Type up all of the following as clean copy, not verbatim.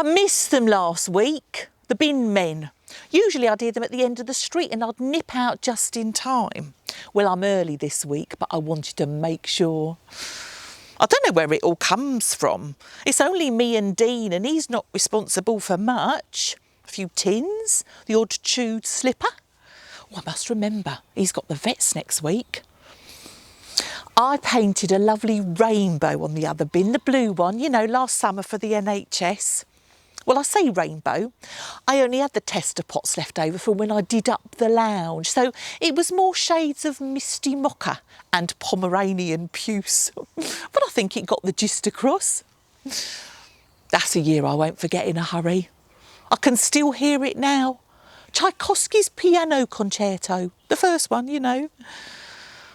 I missed them last week, the bin men. Usually I'd hear them at the end of the street and I'd nip out just in time. Well, I'm early this week, but I wanted to make sure. I don't know where it all comes from. It's only me and Dean, and he's not responsible for much. A few tins, the odd chewed slipper. Oh, I must remember, he's got the vets next week. I painted a lovely rainbow on the other bin, the blue one, you know, last summer for the NHS. Well, I say rainbow. I only had the tester pots left over from when I did up the lounge, so it was more shades of misty mocha and Pomeranian puce. But I think it got the gist across. That's a year I won't forget in a hurry. I can still hear it now. Tchaikovsky's Piano Concerto, the first one, you know.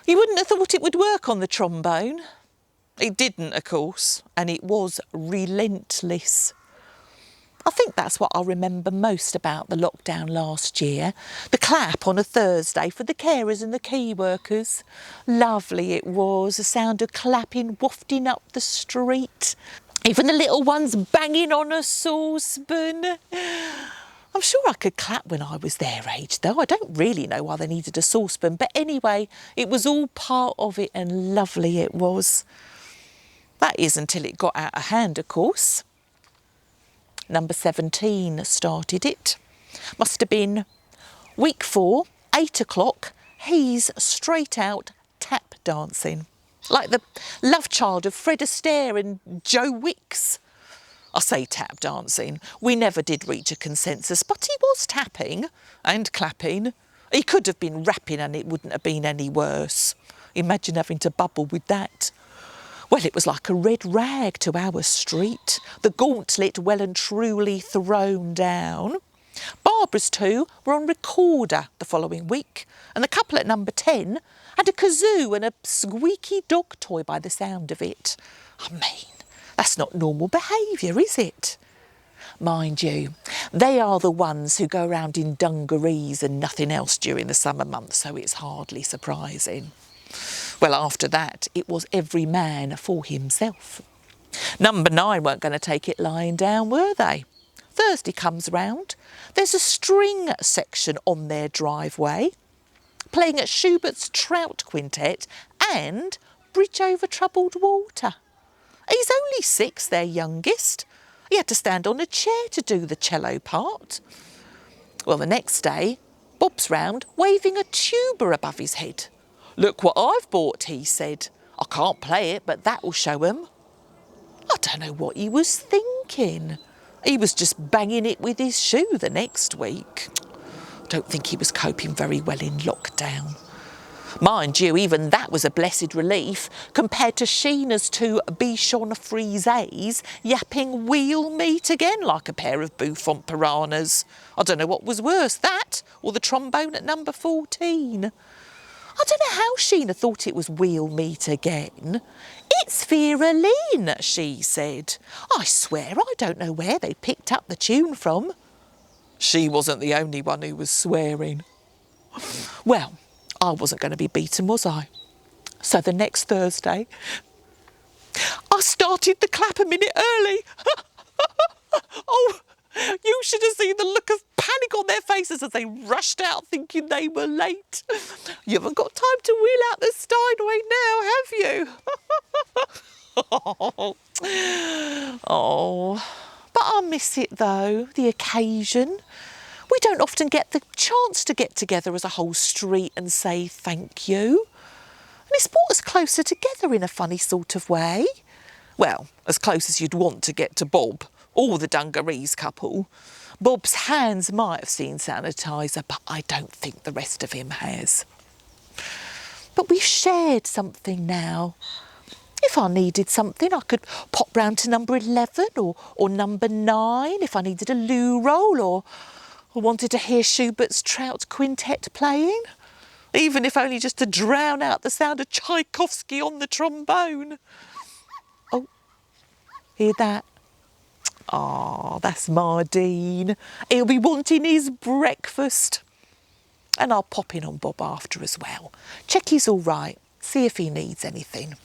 You wouldn't have thought it would work on the trombone. It didn't, of course, and it was relentless. I think that's what I'll remember most about the lockdown last year. The clap on a Thursday for the carers and the key workers. Lovely it was, the sound of clapping wafting up the street. Even the little ones banging on a saucepan. I'm sure I could clap when I was their age, though. I don't really know why they needed a saucepan. But anyway, it was all part of it and lovely it was. That is until it got out of hand, of course. Number 17 started it. Must have been week 4, 8 o'clock. He's straight out tap dancing. Like the love child of Fred Astaire and Joe Wicks. I say tap dancing. We never did reach a consensus, but he was tapping and clapping. He could have been rapping and it wouldn't have been any worse. Imagine having to bubble with that. Well, it was like a red rag to our street, the gauntlet well and truly thrown down. Barbara's 2 were on recorder the following week, and the couple at number 10 had a kazoo and a squeaky dog toy by the sound of it. I mean, that's not normal behaviour, is it? Mind you, they are the ones who go around in dungarees and nothing else during the summer months, so it's hardly surprising. Well, after that, it was every man for himself. Number 9 weren't going to take it lying down, were they? Thursday comes round. There's a string section on their driveway, playing at Schubert's Trout Quintet and Bridge Over Troubled Water. He's only 6, their youngest. He had to stand on a chair to do the cello part. Well, the next day, Bob's round waving a tuba above his head. "Look what I've bought," he said. "I can't play it, but that'll show 'em." I don't know what he was thinking. He was just banging it with his shoe the next week. I don't think he was coping very well in lockdown. Mind you, even that was a blessed relief compared to Sheena's 2 Bichon Frises yapping wheel meat again like a pair of bouffant piranhas. I don't know what was worse, that or the trombone at number 14. I don't know how Sheena thought it was wheel meat again. "It's Vera Lynn," she said. "I swear I don't know where they picked up the tune from." She wasn't the only one who was swearing. Well, I wasn't going to be beaten, was I? So the next Thursday, I started the clap a minute early. Oh, you should have seen the look of panic on their faces as they rushed out thinking they were late. You haven't got time to wheel out the Steinway now, have you? Oh, but I miss it though, the occasion. We don't often get the chance to get together as a whole street and say thank you. And it's brought us closer together in a funny sort of way. Well, as close as you'd want to get to Bob or the Dungarees couple. Bob's hands might have seen sanitiser, but I don't think the rest of him has. But we've shared something now. If I needed something, I could pop round to number 11 or number 9 if I needed a loo roll or wanted to hear Schubert's Trout Quintet playing. Even if only just to drown out the sound of Tchaikovsky on the trombone. Oh, hear that? Ah, that's my Dean. He'll be wanting his breakfast. And I'll pop in on Bob after as well. Check he's all right. See if he needs anything.